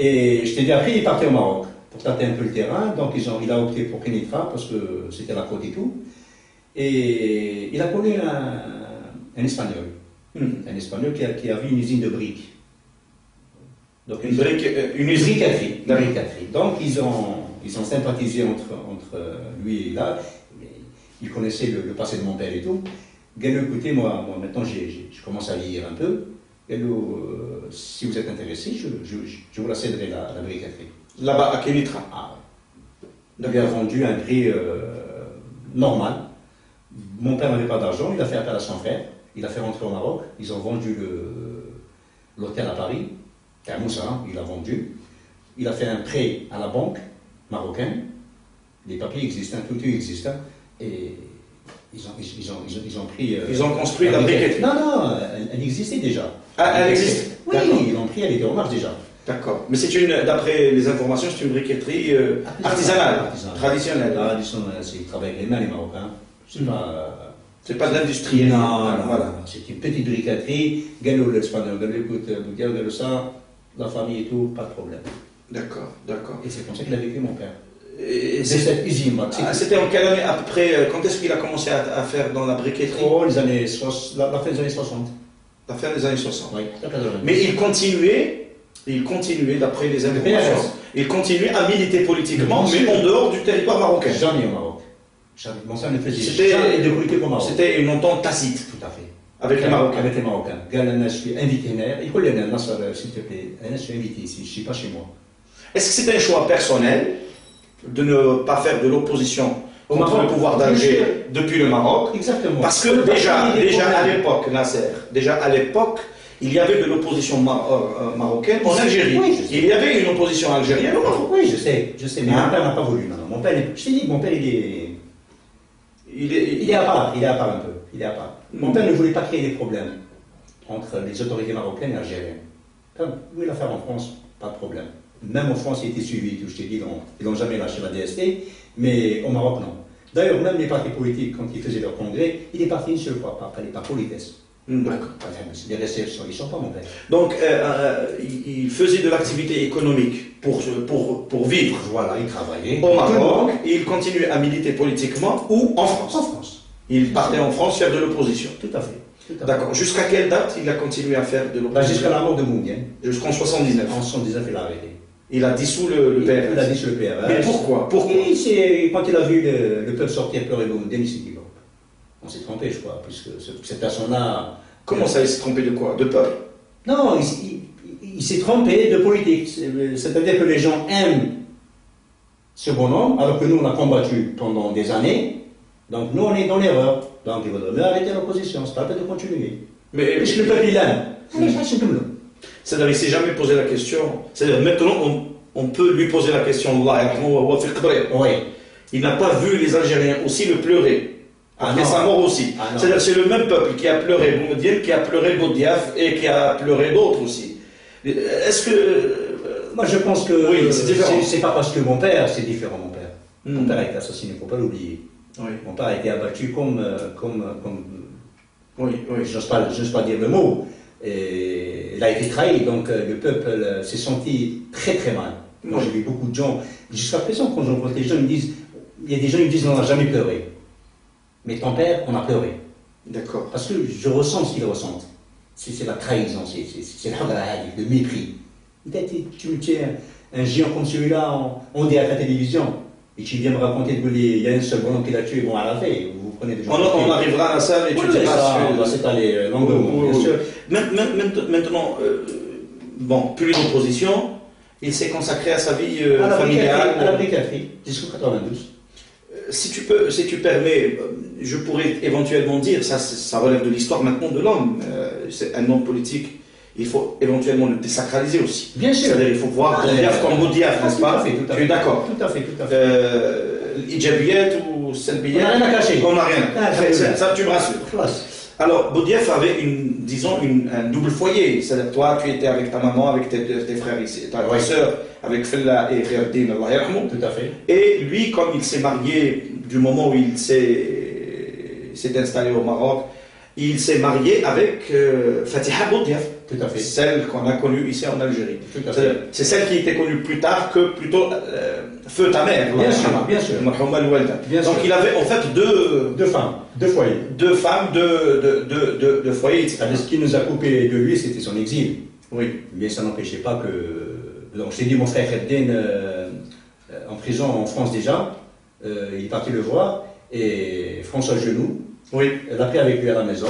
Et je t'ai dit, après, il est parti au Maroc pour tâter un peu le terrain. Donc, il a opté pour Kenitra parce que c'était la côte et tout. Et il a connu un Espagnol. Un Espagnol qui avait une usine de briques. Donc, une briqueterie. Donc, ils ont sympathisé entre lui et là. Il connaissait le passé de mon père et tout. Gallo, écoutez, moi maintenant, je commence à lire un peu. Gallo, si vous êtes intéressé, je vous la céderai la briqueterie. Là-bas, à Kenitra. Ah, il a vendu à un prix normal. Mon père n'avait pas d'argent, il a fait appel à son frère. Il a fait rentrer au Maroc. Ils ont vendu l'hôtel à Paris. C'est à Moussa, il a vendu. Il a fait un prêt à la banque marocaine. Les papiers existent, tout existe. Et ils ont pris... ils ont construit la briqueterie. Non, elle existait déjà. Ah, elle existe? Oui, ils l'ont pris, elle était en marche déjà. D'accord. Mais c'est d'après les informations, c'est une briqueterie artisanale, traditionnelle. Ils travaillent avec les mains, les Marocains. C'est pas de l'industrie. Non, voilà. C'est une petite briqueterie. Gallo, l'espagnol, Gallo, écoute, Gallo, ça, la famille et tout, pas de problème. D'accord. Et c'est comme ça qu'il a vécu mon père. Et cette usine. C'était en quelle année à peu près? Quand est-ce qu'il a commencé à faire dans la briqueterie? Oh, la fin des années 60. La fin des années 60. Oui, mais il continuait, d'après les informations, il continuait à militer politiquement, mais en dehors du territoire marocain. Jamais au Maroc. Mon père ne faisait jamais de politique au Maroc. C'était une entente tacite. Tout à fait. Avec les Marocains. Avec les Marocains. Galana, je suis invité, s'il te plaît. Je suis invité ici, je ne suis pas chez moi. Est-ce que c'est un choix personnel de ne pas faire de l'opposition contre le pouvoir d'Alger depuis le Maroc? Exactement. Parce que déjà à l'époque, Nasser, il y avait de l'opposition marocaine en Algérie. Oui, il y avait une opposition algérienne au Maroc. Oui, je sais, mais mon père n'a pas voulu. Non. Mon père, je t'ai dit, mon père, il est à part un peu. Il est à part. Mon père ne voulait pas créer des problèmes entre les autorités marocaines et algériennes. Comme lui, l'affaire en France, pas de problème. Même en France, il était suivi, je t'ai dit, ils n'ont jamais lâché la DST, mais au Maroc, non. D'ailleurs, même les partis politiques, quand ils faisaient leur congrès, il est parti une seule fois, par politesse. D'accord. Les réceptions, ils ne sont pas mon père. Donc, il faisait de l'activité économique pour vivre. Voilà, il travaillait. Au Maroc, et il continuait à militer politiquement ou en France. En France. Il partait en France faire de l'opposition. Tout à fait. D'accord. Jusqu'à quelle date il a continué à faire de l'opposition? Jusqu'à la mort de Mounian. Jusqu'en 79. En 79, il a arrêté. Il a dissous le PRS. Il a dissous le PRS. Mais pourquoi? Quand il a vu le peuple sortir pleurer Mounian, il s'est dit bon, on s'est trompé, je crois, puisque cette personne-là. Comment ça, il s'est trompé de quoi? De peuple? Non, il s'est trompé de politique. C'est-à-dire que les gens aiment ce bonhomme, alors que nous, on a combattu pendant des années. Donc nous, on est dans l'erreur. Donc il vaudrait mieux arrêter l'opposition. C'est pas la peine de continuer. Mais puisque le peuple, il aime. C'est-à-dire, il ne s'est jamais posé la question. C'est-à-dire, maintenant, on peut lui poser la question. Oui. Il n'a pas vu les Algériens aussi le pleurer. Après sa mort aussi. C'est-à-dire, c'est le même peuple qui a pleuré Boumediene, qui a pleuré Boudiaf et qui a pleuré d'autres aussi. Est-ce que... Moi, je pense que oui, c'est différent. C'est pas parce que mon père, c'est différent, mon père. Mon père a été assassiné, il ne faut pas l'oublier. Oui. Mon père a été abattu comme oui. J'ose pas dire le mot. Et il a été trahi, donc le peuple s'est senti très très mal. Moi, j'ai vu beaucoup de gens, jusqu'à présent, quand je rencontre les gens, il y a des gens qui me disent on n'a jamais pleuré. Mais ton père, on a pleuré. D'accord. Parce que je ressens ce qu'ils ressentent. C'est la trahison, c'est le mépris. Tu me tiens un géant comme celui-là, on dit à la télévision, et tu viens me raconter qu'il y a un seul bonhomme qui l'a tué, bon, à la fin, vous prenez des gens. On arrivera à la salle et tu diras ça. On va s'étaler longuement, bien sûr. Maintenant, bon, plus d'opposition, il s'est consacré à sa vie familiale. À la briqueterie, jusqu'en 92. Si tu permets, je pourrais éventuellement dire, ça relève de l'histoire maintenant de l'homme, c'est un homme politique, il faut éventuellement le désacraliser aussi. Bien sûr. C'est-à-dire il faut voir Boudiaf comme Boudiaf, n'est-ce pas? Tu es d'accord? Tout à fait. Ijabiyat ou Salbiyat? On n'a rien à cacher. On n'a rien. Ça, tu me rassures. Alors, Boudiaf avait un double foyer. C'est-à-dire, toi, tu étais avec ta maman, avec tes frères ici, ta soeur, avec Fella et Khairdin, Allah yarhamou. Tout à fait. Et lui, comme il s'est marié du moment où il s'est installé au Maroc, il s'est marié avec Fatiha Boudiaf. Tout à fait. Celle qu'on a connue ici en Algérie. Tout à fait. C'est celle qui était connue plus tard que plutôt feu ta mère. Bien sûr, bien sûr. Bien Donc sûr. il avait en fait Deux femmes, deux foyers. deux femmes, deux foyers, etc. Ce qui nous a coupé de lui, c'était son exil. Oui. Mais ça n'empêchait pas que... Donc, je t'ai dit, mon frère Kheddin, en prison en France déjà, il est parti le voir, et François Genoux, Oui. l'a pris avec lui à la maison,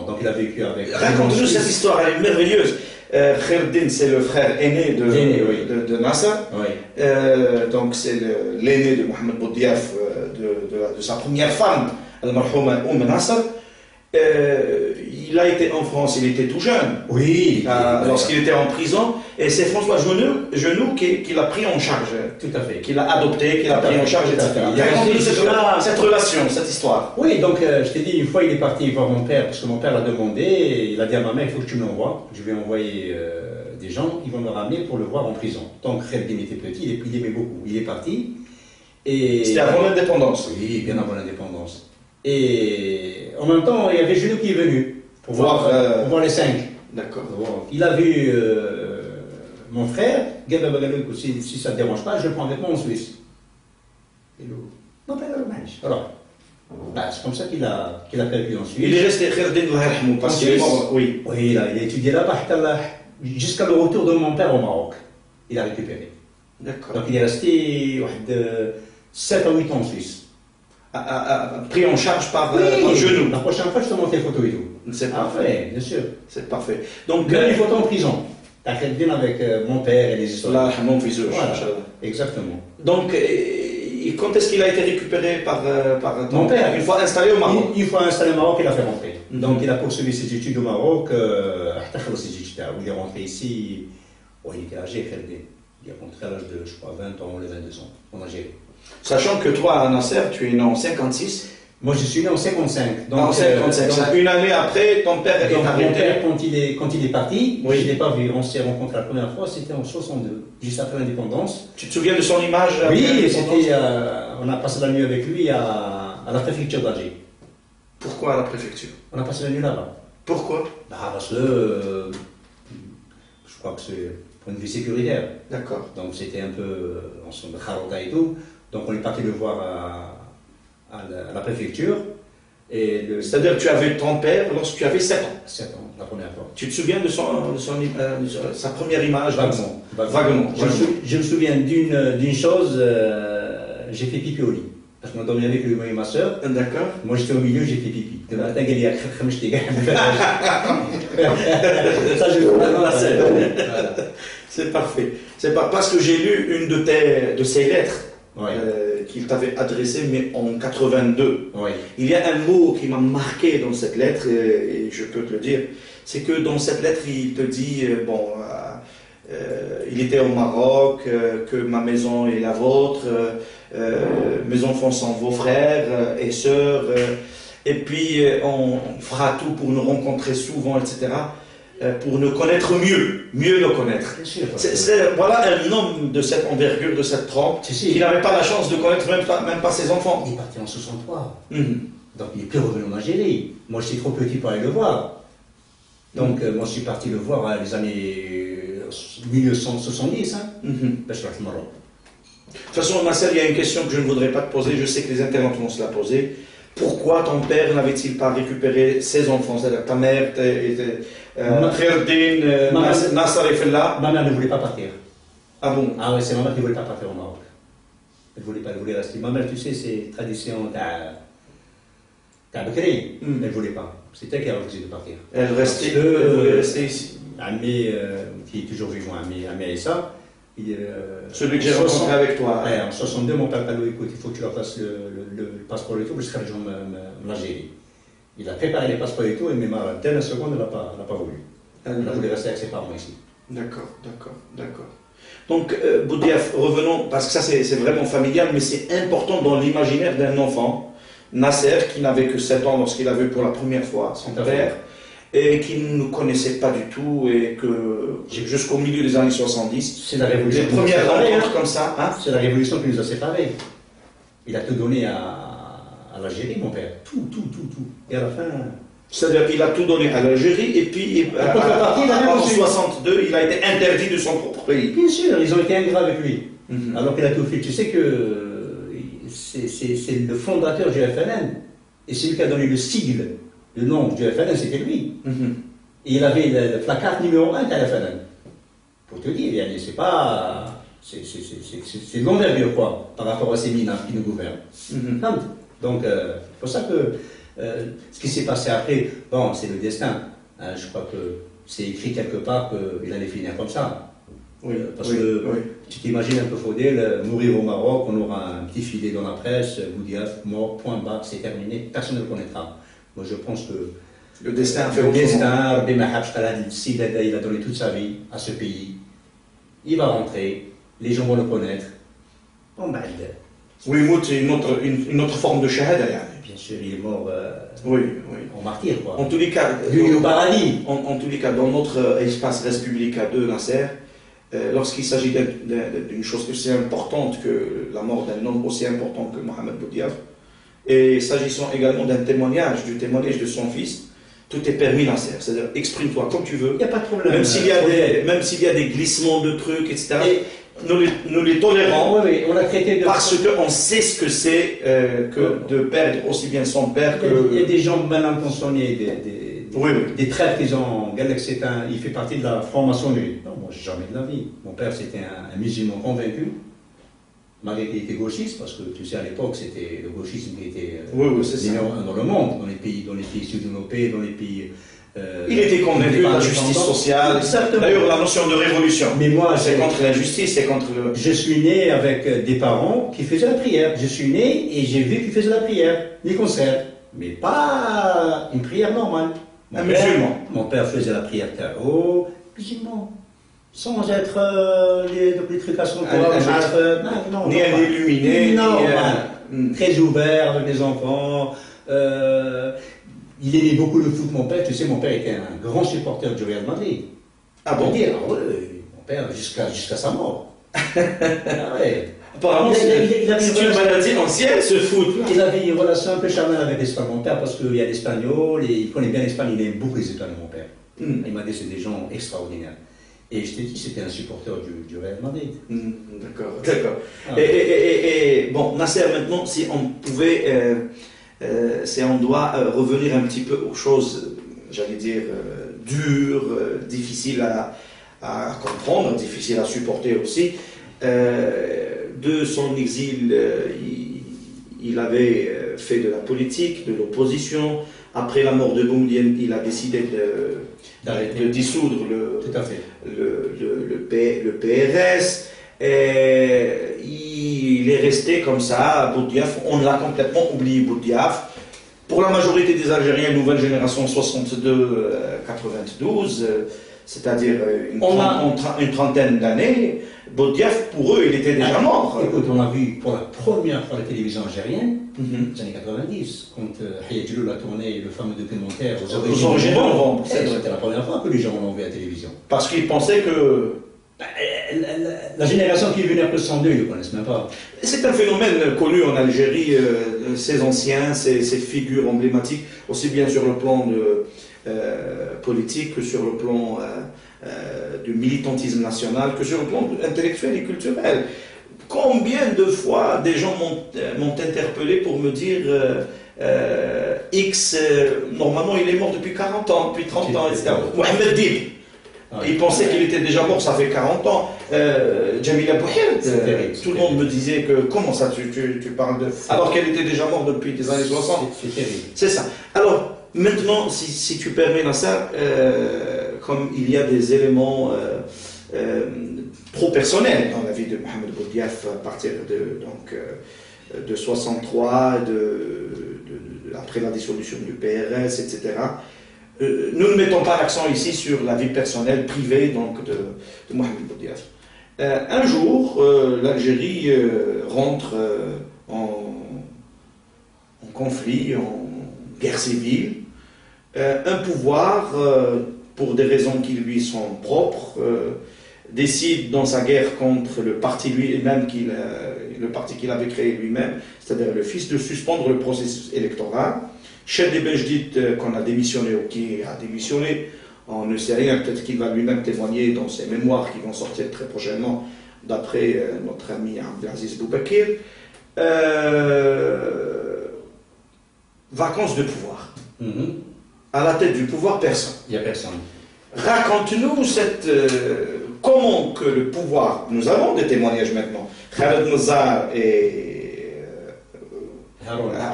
donc il a vécu avec... Raconte-nous cette histoire, elle est merveilleuse. Kheddin, c'est le frère aîné de Nasser. Oui. Donc c'est l'aîné de Mohamed Boudiaf, de sa première femme, Al-Marhouma Nasser. Il a été en France, il était tout jeune. Oui. Lorsqu'il était en prison, et c'est François Genoux qui l'a pris en charge. Tout à fait. Qui l'a adopté, qui l'a pris en charge, etc. Raconte-nous cette relation, cette histoire. Oui, donc je t'ai dit, une fois il est parti voir mon père, parce que mon père l'a demandé, et il a dit à ma mère, il faut que tu me l'envoies. Je vais envoyer des gens, ils vont me ramener pour le voir en prison. Donc Kheddin était petit, il aimait beaucoup. Il est parti. C'était avant l'indépendance. Oui, bien avant l'indépendance. Et en même temps, il y avait Genoux qui est venu pour voir les 5. D'accord. Il a vu mon frère, si ça ne te dérange pas, je le prends avec moi en Suisse. Non, pas alors, c'est comme ça qu'il a perdu en Suisse. Il est resté Kheddin parce qu'il est mort. Oui. Oui, il a étudié là-bas jusqu'à le retour de mon père au Maroc. Il a récupéré. D'accord. Donc il est resté 7 à 8 ans en Suisse. Pris en charge par Genoux. La prochaine fois, je te montre les photos et tout. C'est parfait. Bien sûr. C'est parfait. Donc, même les photos en prison. T'as Kheddin avec mon père et les histoires. Là, mon fils. Voilà. Exactement. Donc, quand est-ce qu'il a été récupéré par mon père? Une fois installé au Maroc. Une fois installé au Maroc, il a fait rentrer. Donc, il a poursuivi ses études au Maroc. Il est rentré ici. Il était âgé, Kheddin. Il est rentré à l'âge de, je crois, 20 ans ou 22 ans en Algérie. Sachant que toi, Nasser, tu es né en 56. Moi, je suis né en 55. Donc, en 55. Une année après, ton père est arrêté. Mon père, quand il est parti, oui. Je ne l'ai pas vu. On s'est rencontrés la première fois, c'était en 62, juste après l'indépendance. Tu te souviens de son image? Oui, on a passé la nuit avec lui à la préfecture d'Alger. Pourquoi à la préfecture? On a passé la nuit là-bas. Pourquoi? Parce que je crois que c'est pour une vie sécuritaire. D'accord. Donc c'était un peu ensemble de Kharota et tout. Donc on est parti le voir à la préfecture. C'est-à-dire que tu avais ton père lorsque tu avais 7 ans? 7 ans, la première fois. Tu te souviens de sa première image? Vaguement. Je me souviens d'une chose, j'ai fait pipi au lit. Parce qu'on a dormi avec lui et ma soeur. D'accord. Moi j'étais au milieu, j'ai fait pipi. Le matin, il y a ça, je le dans la scène. Voilà. C'est parfait. C'est pas parce que j'ai lu une de ces lettres. Ouais. Qu'il t'avait adressé, mais en 82. Ouais. Il y a un mot qui m'a marqué dans cette lettre, et je peux te le dire, c'est que dans cette lettre, il te dit, il était au Maroc, que ma maison est la vôtre, mes enfants sont vos frères et sœurs, et puis on fera tout pour nous rencontrer souvent, etc., pour nous connaître mieux nous connaître. Voilà un homme de cette envergure, de cette trempe, qui n'avait pas la chance de connaître même pas ses enfants. Il est parti en 63. Donc il n'est plus revenu en Algérie. Moi, j'étais trop petit pour aller le voir. Donc moi, je suis parti le voir à les années 1970. De toute façon, Nasser, il y a une question que je ne voudrais pas te poser. Je sais que les internautes vont se la poser. Pourquoi ton père n'avait-il pas récupéré ses enfants? C'est-à-dire ta mère, Kheddin, Nasser et Fella. Ma mère ne voulait pas partir. Ah bon? Ah oui, c'est ma mère qui ne voulait pas partir au Maroc. Elle ne voulait rester. Ma mère, tu sais, c'est tradition d'Abkri. Elle ne voulait pas. C'est elle qui a refusé de partir. Elle voulait rester ici. Ami, qui est toujours vivant, Ami Aïssa. Celui que j'ai rencontré avec toi. Ouais, en 62, mon père m'a dit, écoute, il faut que tu leur fasses le passeport et tout, parce que je vais l'Algérie. Il a préparé les passeports et tout, mais ma dernière seconde, elle n'a pas voulu. Elle a voulu rester avec ses parents ici. D'accord. Donc, Boudiaf, revenons, parce que ça c'est vraiment familial, mais c'est important dans l'imaginaire d'un enfant. Nasser, qui n'avait que 7 ans lorsqu'il a vu pour la première fois son père, et qui ne nous connaissait pas du tout, et que jusqu'au milieu des années 70, c'est la révolution. Les premières rencontres comme ça. Hein, c'est la révolution qui nous a séparés. Il a tout donné à l'Algérie, mon père. Tout. Et à la fin, C'est-à-dire qu'il a tout donné à l'Algérie et puis en 62, il a été interdit de son propre pays. Bien sûr, ils ont été ingrats avec lui. Alors qu'il a tout fait. Tu sais que c'est le fondateur du FLN et c'est lui qui a donné le sigle, le nom du FLN, c'était lui. Et il avait le placard numéro 1 de la FLN. Pour te dire, c'est pas. C'est de l'envergure, quoi, par rapport à ces minards qui nous gouvernent. Donc, c'est pour ça que ce qui s'est passé après, bon, c'est le destin. Hein, je crois que c'est écrit quelque part qu'il allait finir comme ça. Oui, parce que tu t'imagines un peu Faudel mourir au Maroc, on aura un petit filet dans la presse, Boudiaf, mort, point bas, c'est terminé, personne ne le connaîtra. Moi je pense que le destin a fait le destin, il a donné toute sa vie à ce pays. Il va rentrer, les gens vont le connaître. Bon, ben, oui, une autre forme de shahada. Bien sûr, il est mort en martyr, quoi. En tous les cas, au paradis. En tous les cas, dans notre espace Respublica de Nasser, lorsqu'il s'agit d'une chose aussi importante que la mort d'un homme aussi important que Mohamed Boudiaf, et s'agissant également du témoignage de son fils, tout est permis Nasser. C'est-à-dire, exprime-toi comme tu veux. Il n'y a pas de problème. Même s'il y a des glissements de trucs, etc. Nous les tolérons on a traité parce qu'on sait ce que c'est que de perdre aussi bien son père que... Il y a des gens mal intentionnés, des traîtres qui ont... il fait partie de la franc-maçonnerie. Non, moi, jamais de la vie. Mon père, c'était un musulman convaincu, malgré qu'il était gauchiste, parce que tu sais, à l'époque, c'était le gauchisme qui était dans le monde, dans les pays sud-européens, dans les pays... il était convaincu de la justice sociale. D'ailleurs, la notion de révolution. Mais moi, c'est contre l'injustice, c'est contre le... Je suis né avec des parents qui faisaient la prière. Je suis né et j'ai vu qu'ils faisaient la prière, les concerts. Mais pas une prière normale. Un musulman. Mon père faisait la prière Tao, musulman. Sans être les trucs à son corps. Ni un illuminé. Très ouvert avec les enfants. Il aimait beaucoup le foot, mon père. Tu sais, mon père était un grand supporter du Real Madrid. Ah bon? Mon père, jusqu'à sa mort. Apparemment, c'est une maladie ancienne, ce foot. Il avait une relation un peu charnelle avec l'Espagne, mon père, parce qu'il y a l'espagnol, et il connaît bien l'Espagne, il aime beaucoup les Espagnols, mon père. Il m'a dit que c'est des gens extraordinaires. Et je t'ai dit, c'était un supporter du Real Madrid. D'accord. Et bon, Nasser, maintenant, si on doit revenir un petit peu aux choses, j'allais dire, dures, difficiles à comprendre, difficiles à supporter aussi. De son exil, il avait fait de la politique, de l'opposition. Après la mort de Boumedienne, il a décidé de dissoudre le PRS. Et il est resté comme ça, Boudiaf. On l'a complètement oublié, Boudiaf. Pour la majorité des Algériens, nouvelle génération 62-92, c'est-à-dire une trentaine d'années, Boudiaf, pour eux, il était déjà mort. Écoute, on a vu pour la première fois la télévision algérienne, les années 90, quand Hayat Djiloul a tourné le fameux documentaire aux origines de novembre. C'était la première fois que les gens l'ont vu à la télévision. Parce qu'ils pensaient que... La génération qui est venue après 62, ils ne le connaissent même pas. C'est un phénomène connu en Algérie, ces anciens, ces figures emblématiques, aussi bien sur le plan politique que sur le plan du militantisme national, que sur le plan intellectuel et culturel. Combien de fois des gens m'ont interpellé pour me dire X, normalement il est mort depuis 40 ans, depuis 30 ans, etc. Mohamed Dib. Il pensait qu'il était déjà mort, ça fait 40 ans. Jamila Bouhirt, tout le monde me disait que comment ça tu parles de... Alors qu'elle était déjà morte depuis les années 60. C'est terrible. C'est ça. Alors, maintenant, si tu permets dans ça, comme il y a des éléments trop personnels dans la vie de Mohamed Boudiaf à partir de 63, après la dissolution du PRS, etc., nous ne mettons pas l'accent ici sur la vie personnelle, privée donc, de Mohamed Boudiaf. Un jour, l'Algérie rentre en conflit, en guerre civile. Un pouvoir, pour des raisons qui lui sont propres, décide dans sa guerre contre le parti lui-même, le parti qu'il avait créé lui-même, c'est-à-dire le FIS, de suspendre le processus électoral Chef des Bejdit qu'on a démissionné ou qui a démissionné, on ne sait rien, peut-être qu'il va lui-même témoigner dans ses mémoires qui vont sortir très prochainement, d'après notre ami Abdelaziz Boubakir. Vacances de pouvoir. À la tête du pouvoir, personne. Il n'y a personne. Raconte-nous comment que le pouvoir, nous avons des témoignages maintenant, Khaled Nazar et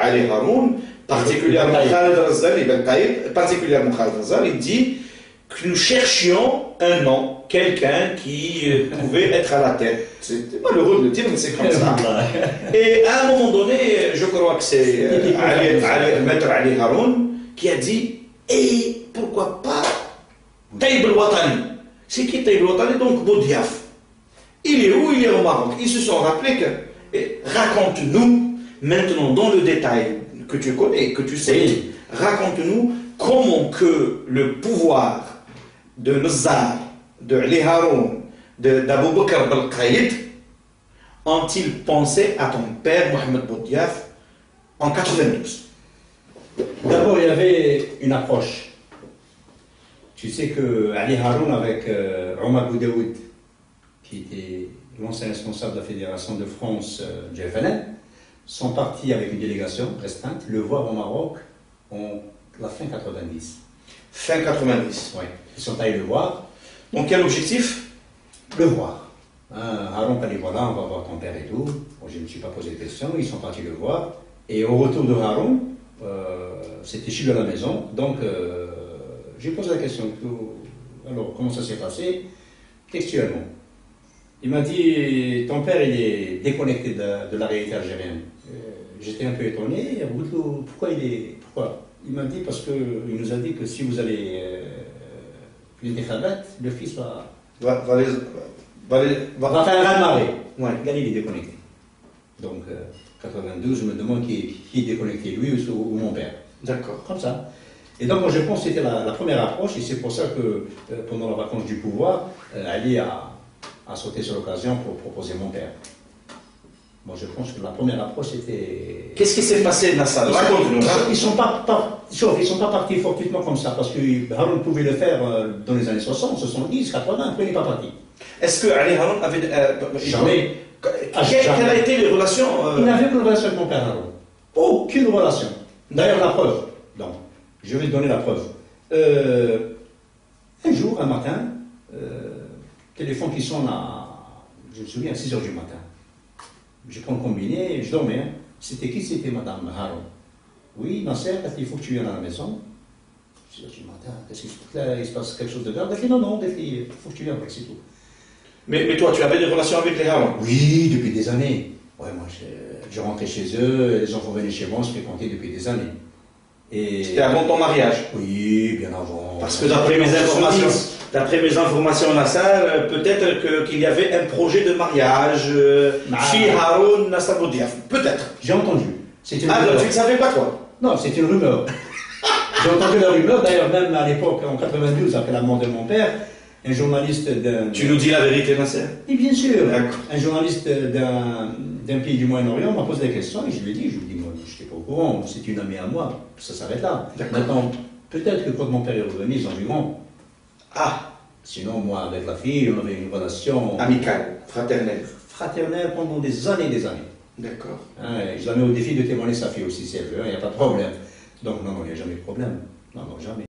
Ali Haroun, particulièrement Khaled Nazar, il dit que nous cherchions un nom, quelqu'un qui pouvait être à la tête. C'est malheureux de le dire, mais c'est comme ça. Et à un moment donné, je crois que c'est Maître Ali Haroun qui a dit, et pourquoi pas Taïb el-Watani. C'est qui Taïb el-Watani? Donc Boudiaf. Il est où? Il est au Maroc. Ils se sont rappelés que, raconte-nous maintenant dans le détail que tu connais, que tu sais, raconte-nous comment que le pouvoir de Nazar, de Ali Haroun, d'Abou Bakr Belkaïd ont-ils pensé à ton père Mohamed Boudiaf en 92? D'abord, il y avait une approche. Tu sais que Ali Haroun avec Omar Boudaoud, qui était l'ancien responsable de la Fédération de France du FNL, sont partis avec une délégation restreinte le voir au Maroc en la fin 90. Fin 90. Oui. Ils sont allés le voir. Donc quel objectif? Le voir. Haroun a dit voilà, on va voir ton père et tout. Bon, je ne me suis pas posé de questions. Ils sont partis le voir. Et au retour de Haroun, c'était chez lui à la maison. Donc j'ai posé la question. Alors comment ça s'est passé? Textuellement. Il m'a dit ton père il est déconnecté de la réalité algérienne. J'étais un peu étonné. Pourquoi il est. Pourquoi? Il m'a dit parce qu'il nous a dit que si vous allez le fils va faire un raz-de-marée. Ouais. Là, il est déconnecté. Donc, 92, je me demande qui est déconnecté, lui ou mon père. D'accord. Comme ça. Et donc, moi, je pense que c'était la première approche, et c'est pour ça que pendant la vacance du pouvoir, Ali a sauté sur l'occasion pour proposer mon père. Moi, je pense que la première approche était. Qu'est-ce qui s'est passé, Nassar? Ils ne sont pas partis fortuitement comme ça, parce que Haroun pouvait le faire dans les années 60, 70, 80, après il n'est pas parti. Est-ce que Ali Haroun avait. Jamais. Quelles a été les relations Il n'avait aucune relation avec mon père Haroun. Aucune relation. D'ailleurs, la preuve. Donc, je vais te donner la preuve. Un jour, un matin, téléphone qui sonne je me souviens, à 6 h du matin. Je prends le combiné, je dormais. Hein. C'était qui? C'était Madame Haroun. Oui, Nasser, il faut que tu viennes à la maison. Je dis, matin, qu'est-ce qu'il se passe quelque chose de grave? Elle dit, non, il faut que tu viennes, c'est tout. Mais toi, tu avais des relations avec les Haroun? Oui, depuis des années. Ouais, moi, je rentrais chez eux, les enfants venaient chez moi, on se fréquentait depuis des années. C'était avant ton mariage? Oui, bien avant. Parce que d'après mes informations, Nassar, peut-être qu'il y avait un projet de mariage chez Haroun Nassar Boudiaf. Peut-être. J'ai entendu. Tu ne savais pas, toi? Non, c'est une rumeur. J'ai entendu la rumeur, d'ailleurs, même à l'époque, en 92, après la mort de mon père, un journaliste d'un. Tu nous dis la vérité, Nasser? Oui, bien sûr. Un journaliste d'un pays du Moyen-Orient m'a posé des questions et je lui ai dit, moi, je n'étais pas au courant, c'est une amie à moi, ça s'arrête là. Maintenant, peut-être que quand mon père est revenu, ils ont vu bon. Ah! Sinon, moi, avec la fille, on avait une relation. Amicale, fraternelle. Fraternelle pendant des années et des années. D'accord. Je la mets au défi de témoigner sa fille aussi, si elle veut, il n'y a pas de problème. Donc, non, il n'y a jamais de problème. Non, jamais.